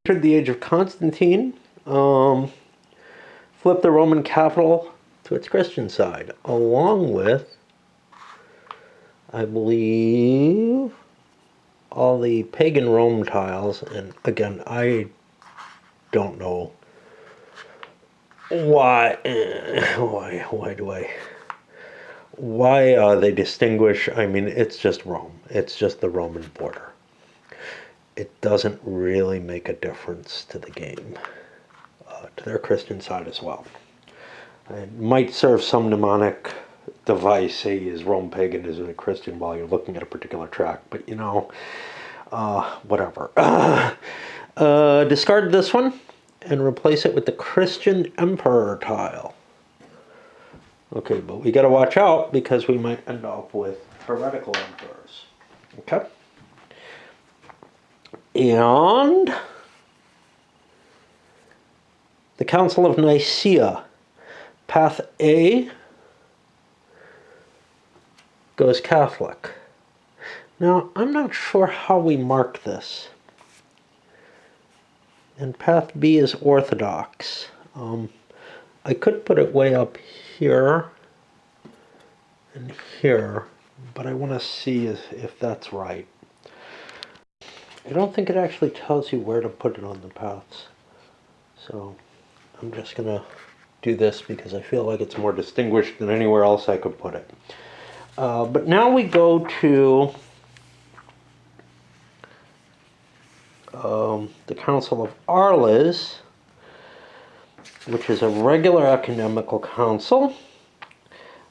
entered the age of Constantine, flipped the Roman capital to its Christian side, along with, I believe, all the pagan Rome tiles. And again, I don't know why they distinguish. I mean, it's just Rome. It's just the Roman border. It doesn't really make a difference to the game, to their Christian side as well. It might serve some mnemonic device, say is Rome pagan, is it Christian, while you're looking at a particular track, but you know, whatever. Discard this one and replace it with the Christian Emperor tile. Okay, but we got to watch out because we might end up with heretical emperors. Okay? And the Council of Nicaea. Path A goes Catholic. Now, I'm not sure how we mark this. And path B is Orthodox. I could put it way up here and here, but I want to see if that's right. I don't think it actually tells you where to put it on the paths. So I'm just going to do this because I feel like it's more distinguished than anywhere else I could put it. But now we go to the Council of Arles, which is a regular ecumenical council.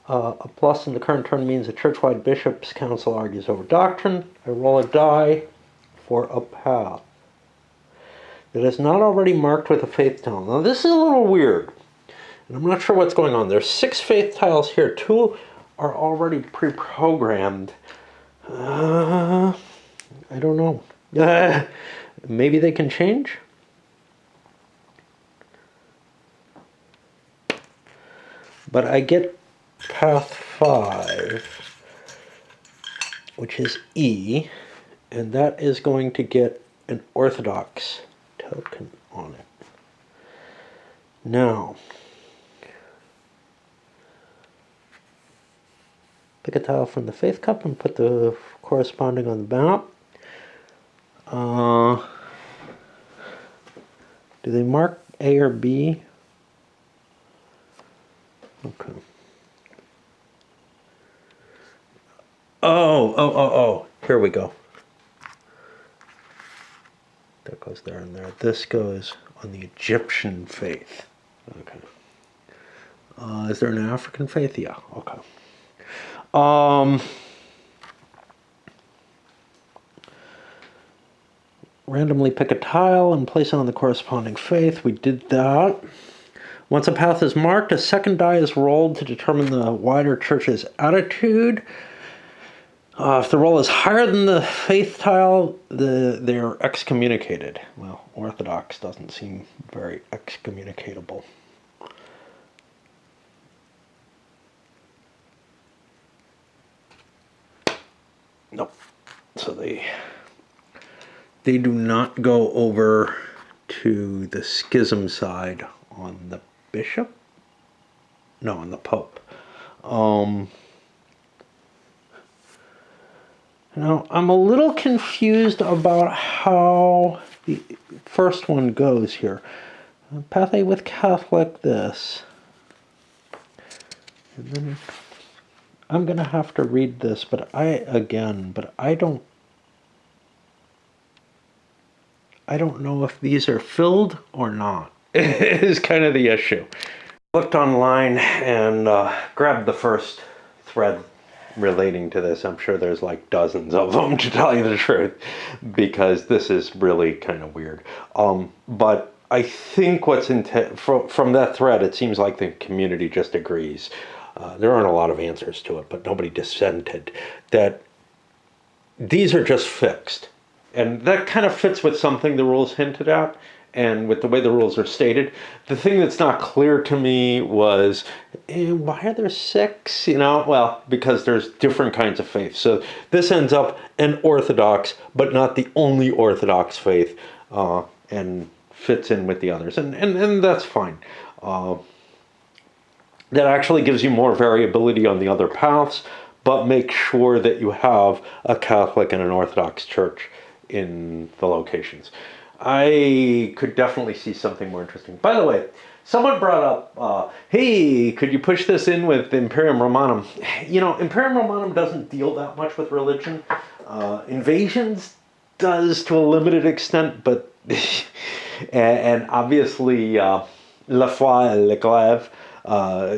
A plus in the current term means a church-wide bishops' council argues over doctrine. I roll a die for a path that is not already marked with a faith tile. Now this is a little weird, and I'm not sure what's going on. There's 6 faith tiles here. 2 are already pre-programmed. I don't know. Maybe they can change? But I get path 5, which is E, and that is going to get an Orthodox token on it. Now, pick a tile from the Faith Cup and put the corresponding on the map. Do they mark A or B? Okay. Oh. Here we go. That goes there and there. This goes on the Egyptian faith. Okay. Is there an African faith? Yeah. Okay. Randomly pick a tile and place it on the corresponding faith. We did that. Once a path is marked, a second die is rolled to determine the wider church's attitude. If the roll is higher than the faith tile, they're excommunicated. Well, Orthodox doesn't seem very excommunicatable. Nope. So they do not go over to the schism side on the bishop? No, on the pope. Now, I'm a little confused about how the first one goes here. Path A with Catholic, this. And then I'm going to have to read this, but I don't know if these are filled or not. Is kind of the issue. Looked online and grabbed the first thread relating to this. I'm sure there's like dozens of them, to tell you the truth, because this is really kind of weird. But I think what's from that thread, it seems like the community just agrees. There aren't a lot of answers to it, but nobody dissented, that these are just fixed. And that kind of fits with something the rules hinted at, and with the way the rules are stated. The thing that's not clear to me was, why are there 6? You know, well, because there's different kinds of faith. So this ends up an Orthodox, but not the only Orthodox faith. and fits in with the others, and that's fine. That actually gives you more variability on the other paths, but make sure that you have a Catholic and an Orthodox church in the locations. I could definitely see something more interesting. By the way, someone brought up, hey, could you push this in with Imperium Romanum? You know, Imperium Romanum doesn't deal that much with religion. Invasions does to a limited extent, but and obviously La Foi et l'Éclave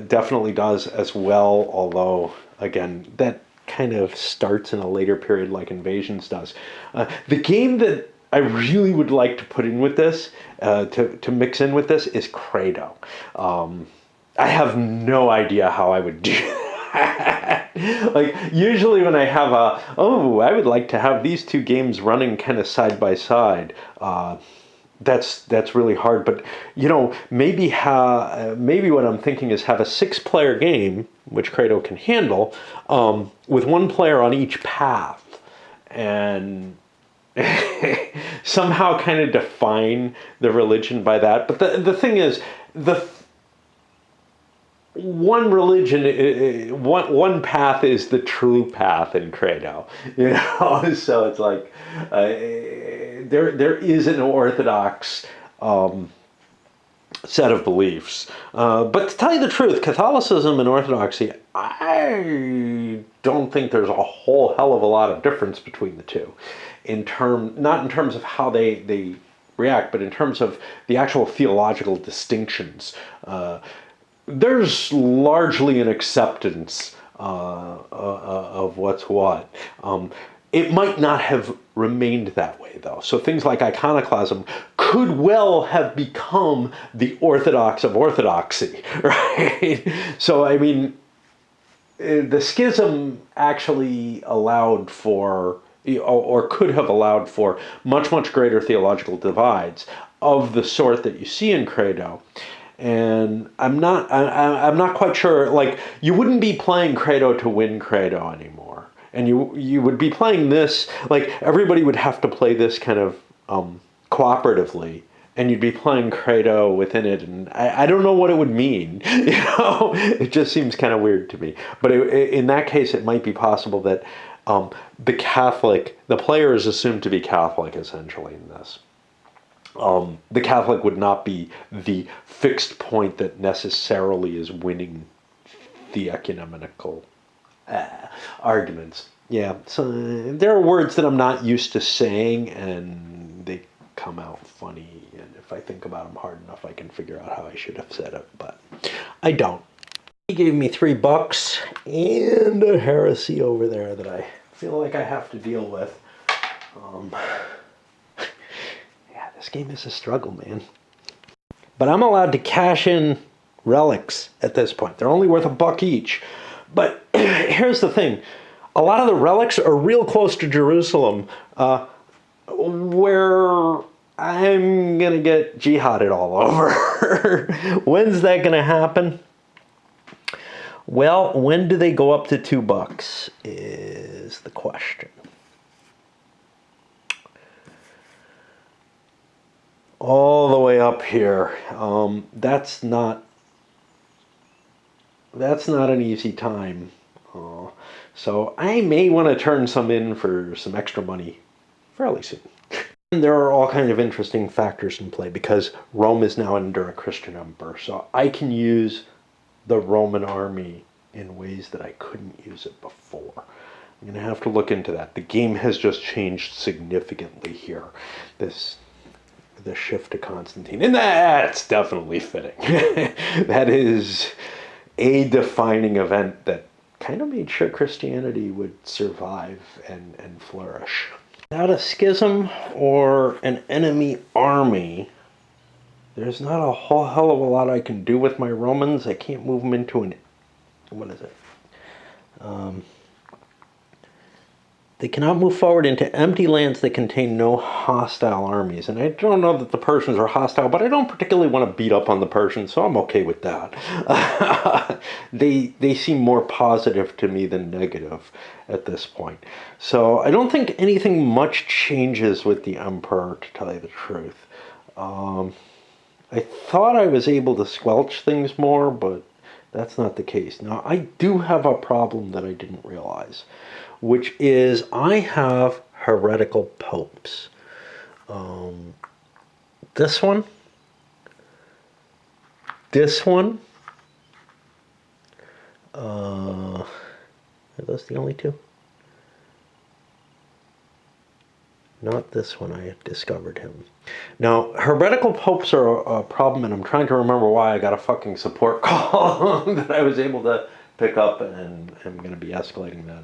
definitely does as well, although again that kind of starts in a later period like Invasions does. The game that I really would like to put in with this, to mix in with this, is Credo. I have no idea how I would do that. Like, usually when I have I would like to have these two games running kind of side by side, that's really hard. But maybe what I'm thinking is have a 6-player game, which Credo can handle, with 1 player on each path, and somehow kind of define the religion by that. But the thing is, the one religion, one path is the true path in Credo, So it's like there is an orthodox set of beliefs, but to tell you the truth, Catholicism and Orthodoxy, I don't think there's a whole hell of a lot of difference between the two, not in terms of how they react, but in terms of the actual theological distinctions. There's largely an acceptance of what's what. It might not have remained that way, though. So things like iconoclasm could well have become the orthodox of orthodoxy, right? So, I mean, the schism actually allowed for, or could have allowed for, much, much greater theological divides of the sort that you see in Credo. And I'm not quite sure. Like, you wouldn't be playing Credo to win Credo anymore, and you would be playing this, like, everybody would have to play this kind of cooperatively, and you'd be playing Credo within it, and I don't know what it would mean. It just seems kind of weird to me. But in that case, it might be possible that the player is assumed to be Catholic essentially in this. The Catholic would not be the fixed point that necessarily is winning the ecumenical arguments. Yeah, so there are words that I'm not used to saying, and they come out funny, and if I think about them hard enough, I can figure out how I should have said it, but I don't. He gave me $3 and a heresy over there that I feel like I have to deal with. This game is a struggle, man. But I'm allowed to cash in relics at this point. They're only worth $1 each. But here's the thing. A lot of the relics are real close to Jerusalem, where I'm going to get jihaded all over. When's that going to happen? Well, when do they go up to $2 is the question. All the way up here. That's not an easy time. So I may want to turn some in for some extra money fairly soon. And there are all kinds of interesting factors in play because Rome is now under a Christian emperor. So I can use the Roman army in ways that I couldn't use it before. I'm going to have to look into that. The game has just changed significantly here. The shift to Constantine. And that's definitely fitting. That is a defining event that kind of made sure Christianity would survive and flourish. Without a schism or an enemy army, there's not a whole hell of a lot I can do with my Romans. I can't move them into what is it? They cannot move forward into empty lands that contain no hostile armies. And I don't know that the Persians are hostile, but I don't particularly want to beat up on the Persians, so I'm okay with that. They seem more positive to me than negative at this point. So I don't think anything much changes with the emperor, to tell you the truth. I thought I was able to squelch things more, but that's not the case. Now, I do have a problem that I didn't realize, which is I have heretical popes. This one, this one, are those the only two? Not this one, I had discovered him. Now, heretical popes are a problem, and I'm trying to remember why I got a fucking support call that I was able to pick up, and I'm going to be escalating that.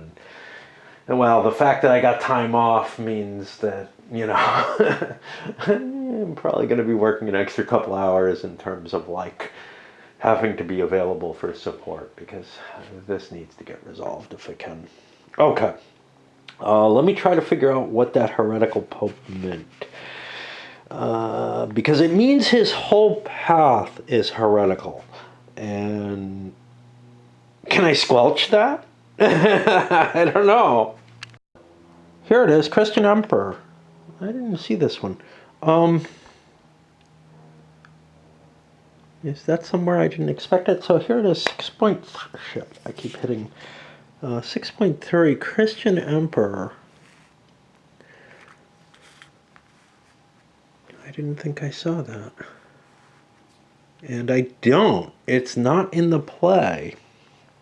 And well, the fact that I got time off means that, you know, I'm probably going to be working an extra couple hours in terms of, like, having to be available for support, because this needs to get resolved if it can. Okay. Let me try to figure out what that heretical pope meant. Because it means his whole path is heretical. And can I squelch that? I don't know. Here it is, Christian Emperor. I didn't see this one. Is that somewhere I didn't expect it? So here it is, 6. Shit, I keep hitting 6.3, Christian Emperor. I didn't think I saw that. And I don't. It's not in the play.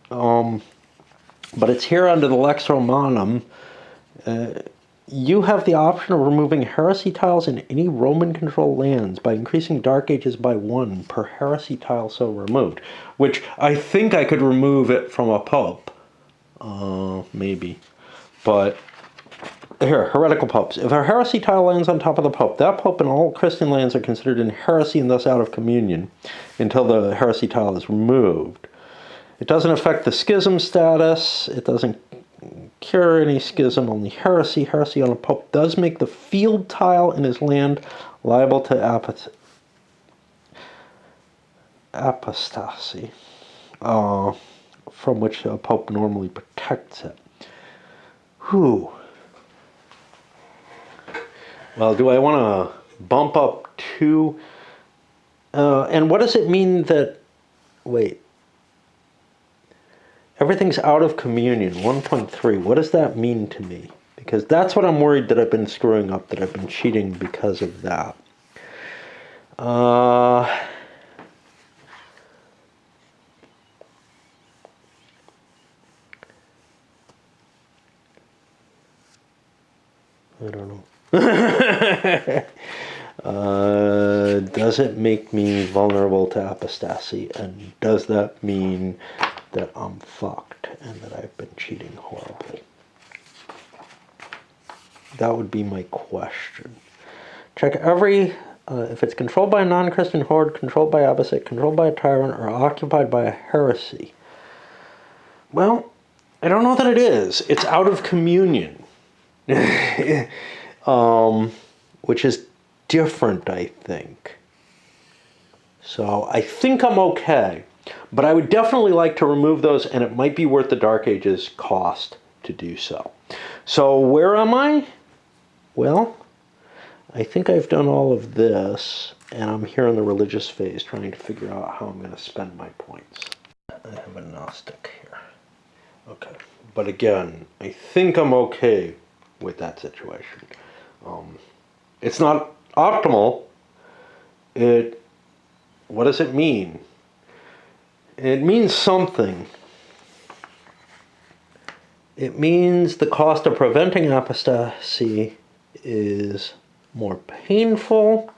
But it's here under the Lex Romanum. You have the option of removing heresy tiles in any Roman-controlled lands by increasing Dark Ages by 1 per heresy tile so removed. Which I think I could remove it from a pope. Maybe. But here, heretical popes. If a heresy tile lands on top of the pope, that pope and all Christian lands are considered in heresy and thus out of communion until the heresy tile is removed. It doesn't affect the schism status. It doesn't cure any schism, only heresy. Heresy on a pope does make the field tile in his land liable to apostasy, from which a pope normally protects it. Whew. Well, do I want to bump up to... and what does it mean that... Wait. Everything's out of communion, 1.3. What does that mean to me? Because that's what I'm worried that I've been screwing up, that I've been cheating because of that. I don't know. Does it make me vulnerable to apostasy? And does that mean that I'm fucked and that I've been cheating horribly? That would be my question. Check every... if it's controlled by a non-Christian horde, controlled by opposite, controlled by a tyrant, or occupied by a heresy. Well, I don't know that it is. It's out of communion. Which is different, I think. So I think I'm okay. But I would definitely like to remove those, and it might be worth the Dark Ages cost to do so. So where am I? Well, I think I've done all of this, and I'm here in the religious phase trying to figure out how I'm going to spend my points. I have a Gnostic here. Okay. But again, I think I'm okay with that situation. It's not optimal. What does it mean? It means something. It means the cost of preventing apostasy is more painful.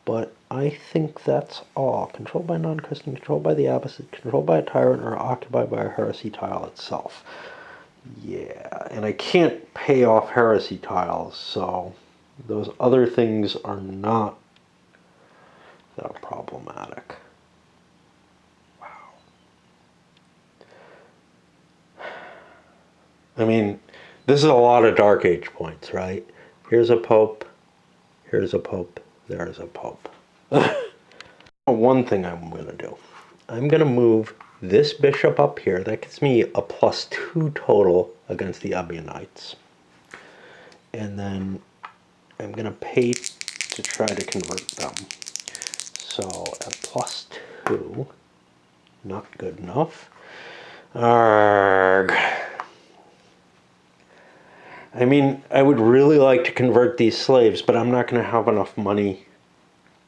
But I think that's all. Controlled by non-Christian, controlled by the opposite, controlled by a tyrant, or occupied by a heresy tile itself. Yeah, and I can't pay off heresy tiles, so those other things are not that problematic. Wow. I mean, this is a lot of Dark Age points, right? Here's a pope, here's a pope, there's a pope. One thing I'm going to do. I'm going to move this bishop up here. That gives me a +2 total against the Ebionites. And then I'm going to pay to try to convert them. So at +2, not good enough. Arrgh. I mean, I would really like to convert these slaves, but I'm not going to have enough money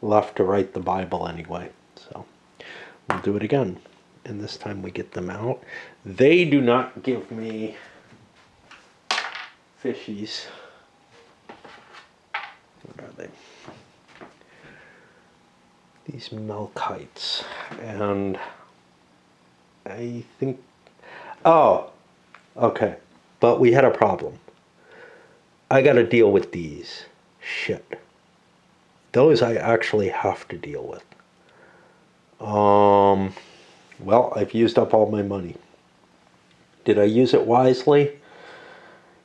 left to write the Bible anyway. So we'll do it again. And this time we get them out. They do not give me fishies. What are they? These Melkites. And I think... Oh, okay. But we had a problem. I got to deal with these. Shit. Those I actually have to deal with. Well, I've used up all my money. Did I use it wisely?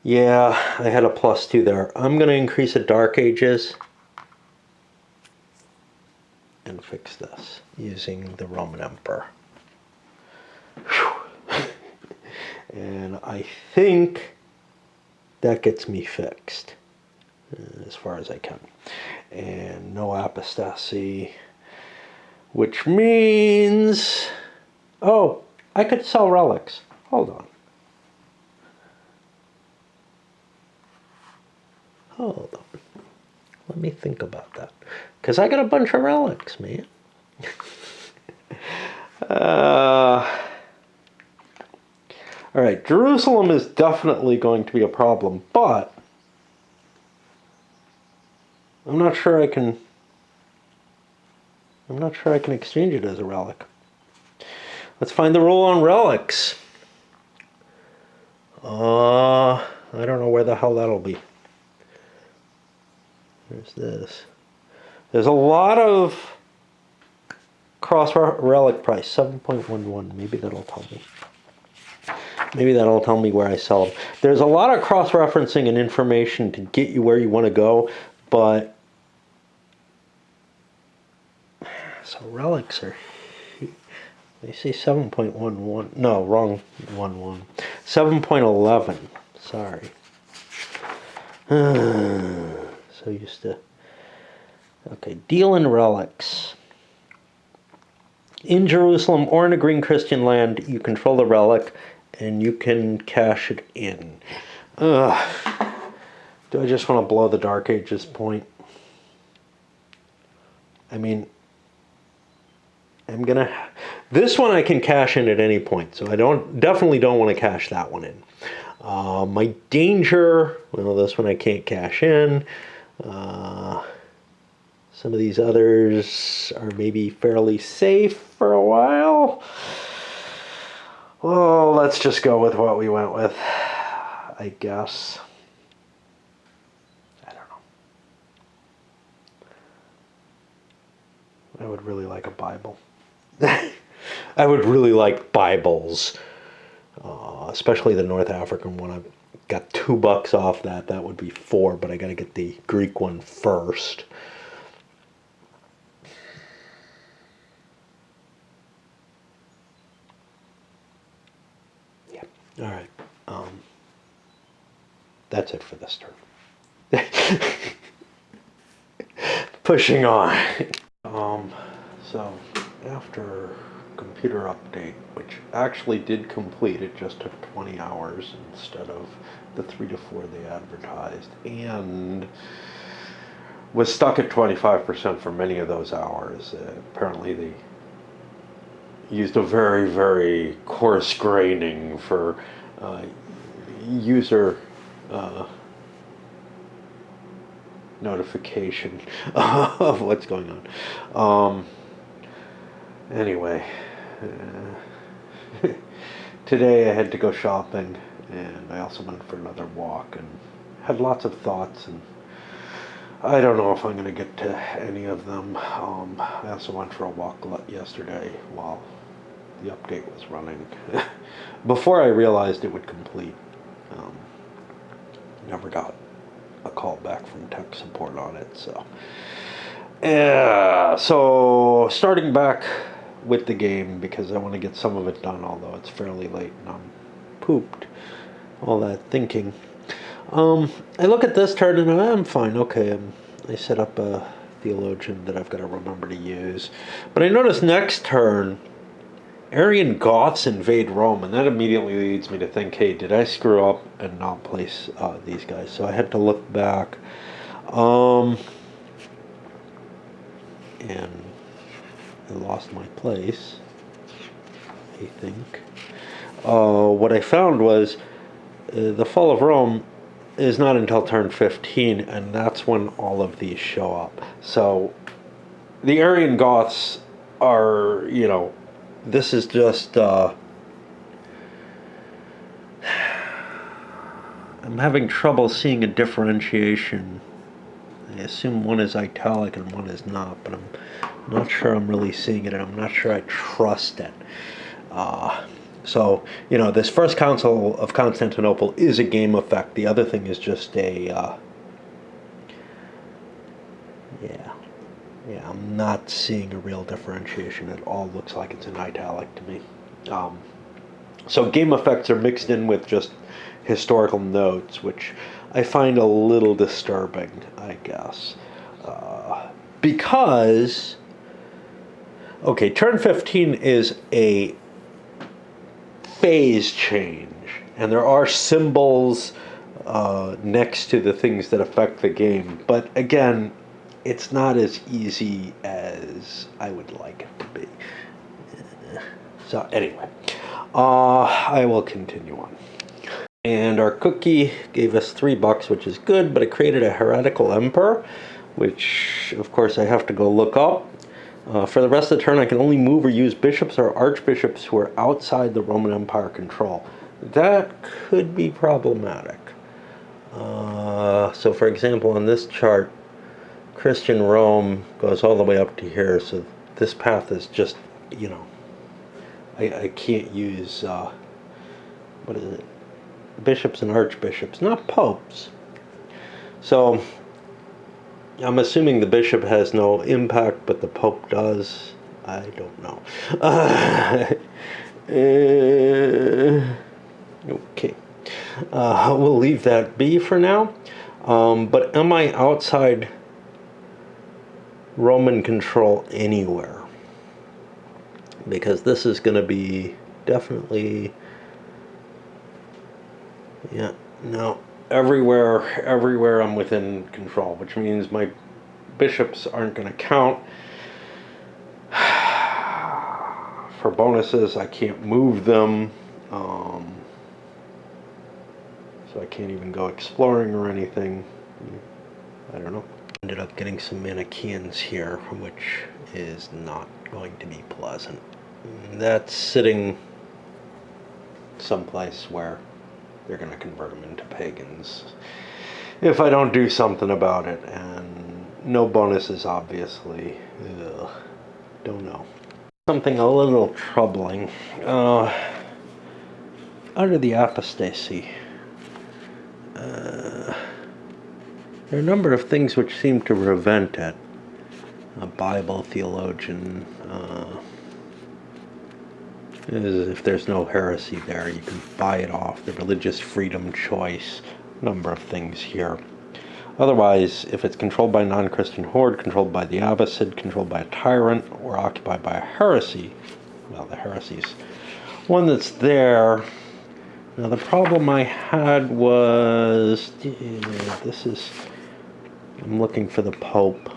Yeah, I had a +2 there. I'm going to increase the Dark Ages and fix this using the Roman Emperor. And I think that gets me fixed as far as I can. And no apostasy, which means, oh, I could sell relics. Hold on. Hold on. Let me think about that. Because I got a bunch of relics, man. All right, Jerusalem is definitely going to be a problem, but I'm not sure I can exchange it as a relic. Let's find the rule on relics. I don't know where the hell that'll be. There's this. There's a lot of cross relic price, 7.11. Maybe that'll tell me. Maybe that'll tell me where I sell them. There's a lot of cross-referencing and information to get you where you want to go, but so relics are, they say 7.11. No, wrong 11. 7.11. Sorry. So used to. Okay, deal in relics. In Jerusalem or in a green Christian land, you control the relic and you can cash it in. Do I just want to blow the Dark Ages point? I mean, this one I can cash in at any point, so I definitely don't want to cash that one in. My danger, well, this one I can't cash in. Some of these others are maybe fairly safe for a while. Well, let's just go with what we went with, I guess. I don't know. I would really like a Bible. I would really like Bibles, especially the North African one. I've got $2 off that. That would be 4, but I got to get the Greek one first. Yeah. All right. That's it for this turn. Pushing on. So after computer update, which actually did complete, it just took 20 hours instead of the 3 to 4 they advertised, and was stuck at 25% for many of those hours. Apparently they used a very, very coarse graining for user notification of what's going on. Anyway, today I had to go shopping, and I also went for another walk and had lots of thoughts, and I don't know if I'm going to get to any of them. I also went for a walk yesterday while the update was running before I realized it would complete. Never got a call back from tech support on it, so yeah. So starting back with the game because I want to get some of it done, although it's fairly late and I'm pooped. All that thinking. I look at this turn and I'm fine. Okay, I set up a theologian that I've got to remember to use. But I notice next turn, Arian Goths invade Rome, and that immediately leads me to think, hey, did I screw up and not place these guys? So I had to look back. And I lost my place, I think. What I found was the fall of Rome is not until turn 15, and that's when all of these show up. So the Arian Goths are, this is just, I'm having trouble seeing a differentiation. I assume one is italic and one is not, but I'm not sure I'm really seeing it, and I'm not sure I trust it. So, this first council of Constantinople is a game effect. The other thing is just I'm not seeing a real differentiation. It all looks like it's in italic to me. So game effects are mixed in with just historical notes, which I find a little disturbing, I guess. Because, okay, turn 15 is a phase change, and there are symbols next to the things that affect the game, but again, it's not as easy as I would like it to be. So anyway, I will continue on. And our cookie gave us $3, which is good, but it created a heretical emperor, which of course I have to go look up. For the rest of the turn, I can only move or use bishops or archbishops who are outside the Roman Empire control. That could be problematic. So for example, on this chart, Christian Rome goes all the way up to here, so this path is just, I can't use, what is it? Bishops and archbishops, not popes. So I'm assuming the bishop has no impact, but the pope does. I don't know. Okay. We'll leave that be for now. But am I outside Roman control anywhere? Because this is going to be definitely... Yeah, no. Everywhere I'm within control, which means my bishops aren't going to count. For bonuses, I can't move them. So I can't even go exploring or anything. I don't know. Ended up getting some Manichaeans here, which is not going to be pleasant. That's sitting someplace where they're going to convert them into pagans if I don't do something about it. And no bonuses, obviously. Ugh. Don't know. Something a little troubling. Under the apostasy, there are a number of things which seem to prevent it. A Bible theologian, if there's no heresy there, you can buy it off. The religious freedom choice, number of things here. Otherwise, if it's controlled by a non-Christian horde, controlled by the abbasid, controlled by a tyrant, or occupied by a heresy, well, the heresy's one that's there. Now, the problem I had was, I'm looking for the Pope.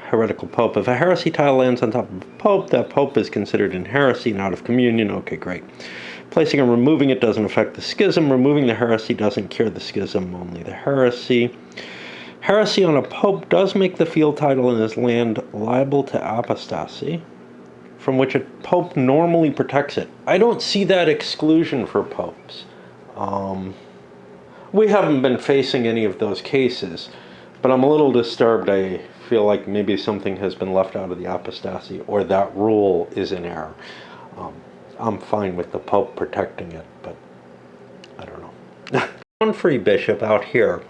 Heretical Pope. If a heresy tile lands on top of a Pope, that Pope is considered in heresy, not of communion. Okay, great. Placing and removing it doesn't affect the schism. Removing the heresy doesn't cure the schism, only the heresy. Heresy on a Pope does make the field title in his land liable to apostasy, from which a Pope normally protects it. I don't see that exclusion for Popes. We haven't been facing any of those cases, but I'm a little disturbed. I feel like maybe something has been left out of the apostasy, or that rule is in error. I'm fine with the Pope protecting it, but I don't know. One free bishop out here.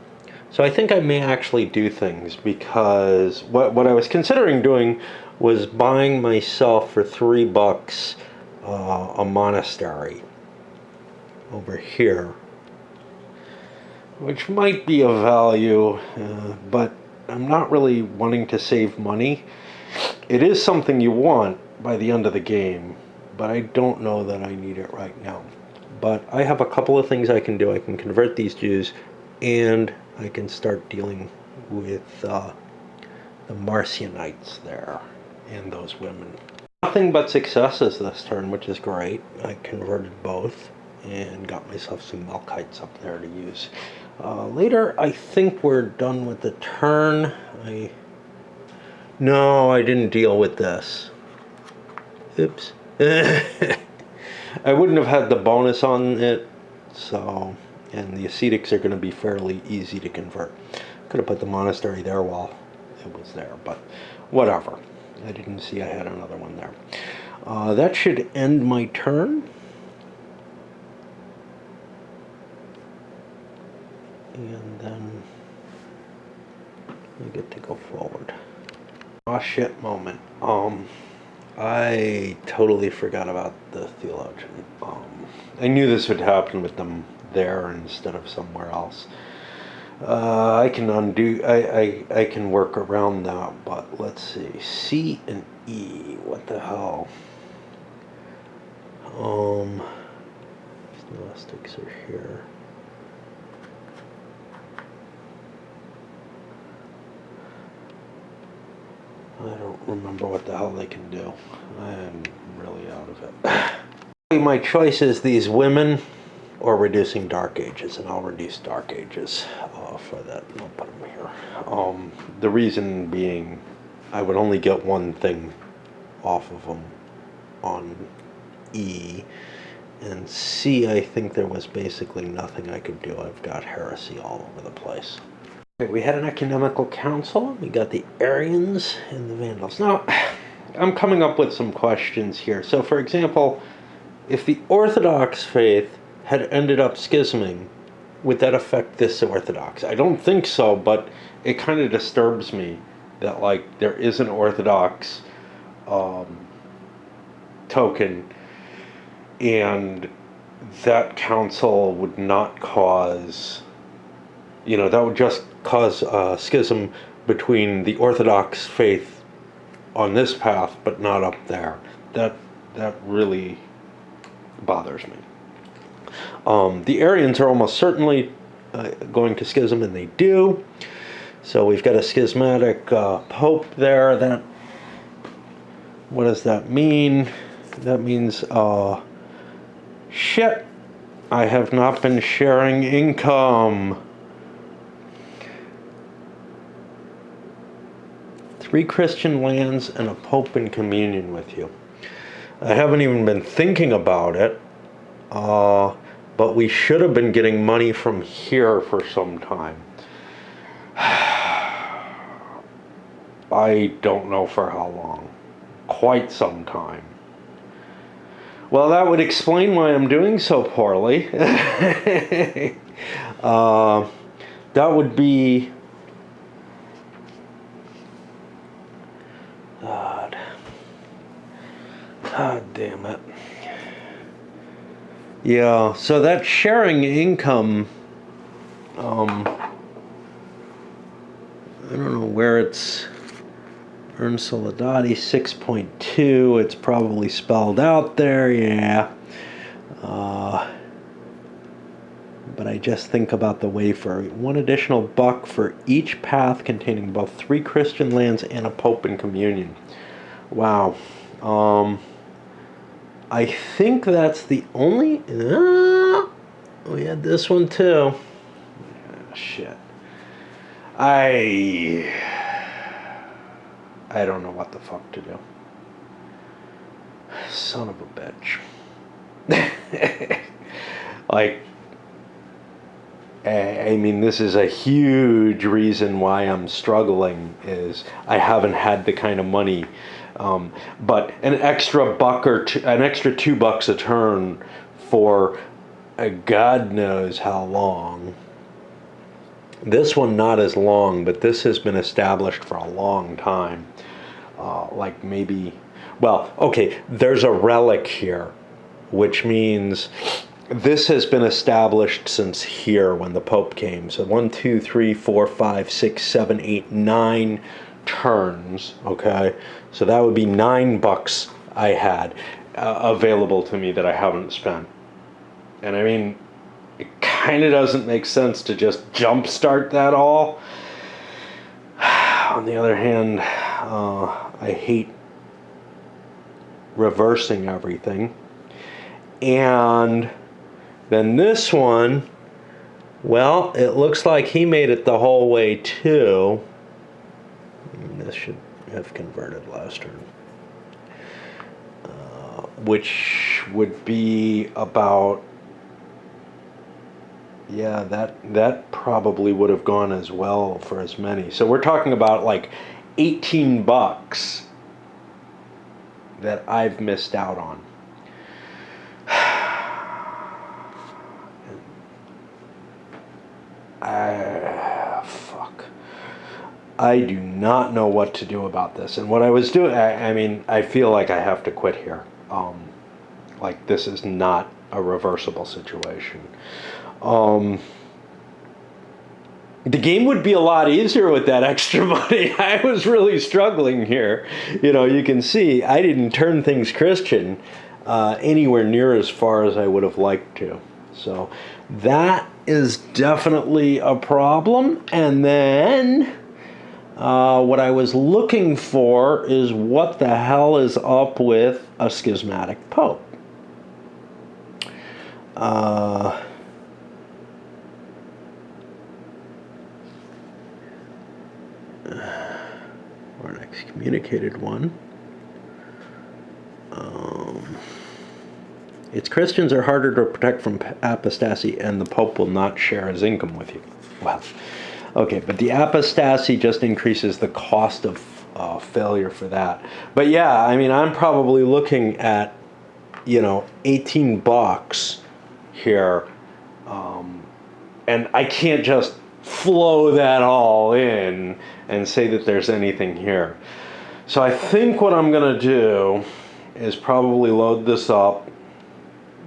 So I think I may actually do things, because what I was considering doing was buying myself for $3 a monastery over here, which might be of value, but I'm not really wanting to save money. It is something you want by the end of the game, but I don't know that I need it right now. But I have a couple of things I can do. I can convert these Jews, and I can start dealing with the Marcionites there and those women. Nothing but successes this turn, which is great. I converted both and got myself some Melkites up there to use. Later, I think we're done with the turn. No, I didn't deal with this. Oops. I wouldn't have had the bonus on it, so, and the ascetics are going to be fairly easy to convert. Could have put the monastery there while it was there, but whatever. I didn't see I had another one there. That should end my turn. And then I get to go forward. Oh shit moment. I totally forgot about the theologian. I knew this would happen with them there instead of somewhere else. I can undo, I can work around that, but let's see. C and E, what the hell? Elastics are here. I don't remember what the hell they can do. I'm really out of it. My choice is these women or reducing Dark Ages, and I'll reduce Dark Ages for that. I'll put them here. The reason being, I would only get one thing off of them on E, and C, I think there was basically nothing I could do. I've got heresy all over the place. Okay, we had an ecumenical council. We got the Arians and the Vandals. Now, I'm coming up with some questions here. So, for example, if the Orthodox faith had ended up schisming, would that affect this Orthodox? I don't think so, but it kind of disturbs me that, like, there is an Orthodox token, and that council would not cause, that would just cause a schism between the Orthodox faith on this path, but not up there. That really bothers me. The Arians are almost certainly going to schism, and they do. So we've got a schismatic pope there. What does that mean? That means, shit, I have not been sharing income. 3 Christian lands and a pope in communion with you. I haven't even been thinking about it, but we should have been getting money from here for some time. I don't know for how long. Quite some time. Well, that would explain why I'm doing so poorly. That would be... God damn it. Yeah, so that sharing income, I don't know where it's earned solidati 6.2. It's probably spelled out there, yeah. But I just think about the wafer. 1 additional buck for each path containing both 3 Christian lands and a pope in communion. Wow. I think that's the only... we had this one too. Shit. I don't know what the fuck to do. Son of a bitch. Like, I mean, this is a huge reason why I'm struggling, is I haven't had the kind of money. But an extra buck or two, an extra $2 a turn for God knows how long This one not as long, but this has been established for a long time. Like maybe, well, okay, there's a relic here, which means this has been established since here when the Pope came. So 1, 2, 3, 4, 5, 6, 7, 8, 9 turns, okay? So that would be $9 I had available to me that I haven't spent. And I mean, it kind of doesn't make sense to just jumpstart that all. On the other hand, I hate reversing everything. And then this one, well, it looks like he made it the whole way too. This should have converted last turn. Which would be about, yeah, that probably would have gone as well for as many. So we're talking about like $18 that I've missed out on. Fuck. I do not know what to do about this. And what I was doing, I mean, I feel like I have to quit here. Like this is not a reversible situation. The game would be a lot easier with that extra money. I was really struggling here. You know, you can see I didn't turn things Christian anywhere near as far as I would have liked to. So that is definitely a problem. And then what I was looking for is what the hell is up with a schismatic pope. Or an excommunicated one. Its Christians are harder to protect from apostasy, and the Pope will not share his income with you. Well, okay, but the apostasy just increases the cost of failure for that. But yeah, I mean, I'm probably looking at, you know, $18 here, and I can't just flow that all in and say that there's anything here. So I think what I'm going to do is probably load this up,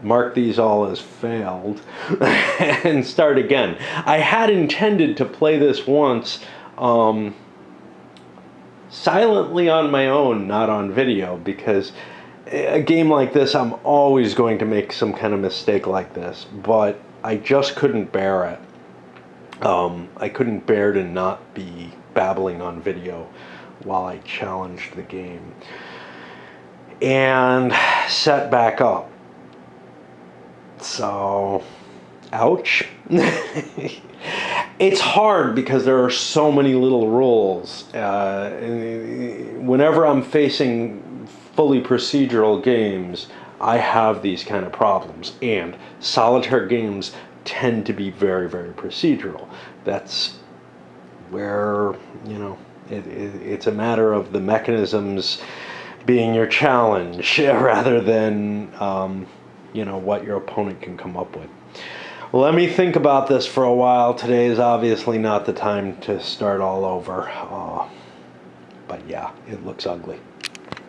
mark these all as failed, and start again. I had intended to play this once silently on my own, not on video, because a game like this, I'm always going to make some kind of mistake like this, but I just couldn't bear it. I couldn't bear to not be babbling on video while I challenged the game. And set back up. So, ouch. It's hard because there are so many little rules. Whenever I'm facing fully procedural games, I have these kind of problems. And solitaire games tend to be very, very procedural. That's where, you know, it's a matter of the mechanisms being your challenge rather than, you know, what your opponent can come up with. Let me think about this for a while. Today is obviously not the time to start all over. But yeah, it looks ugly.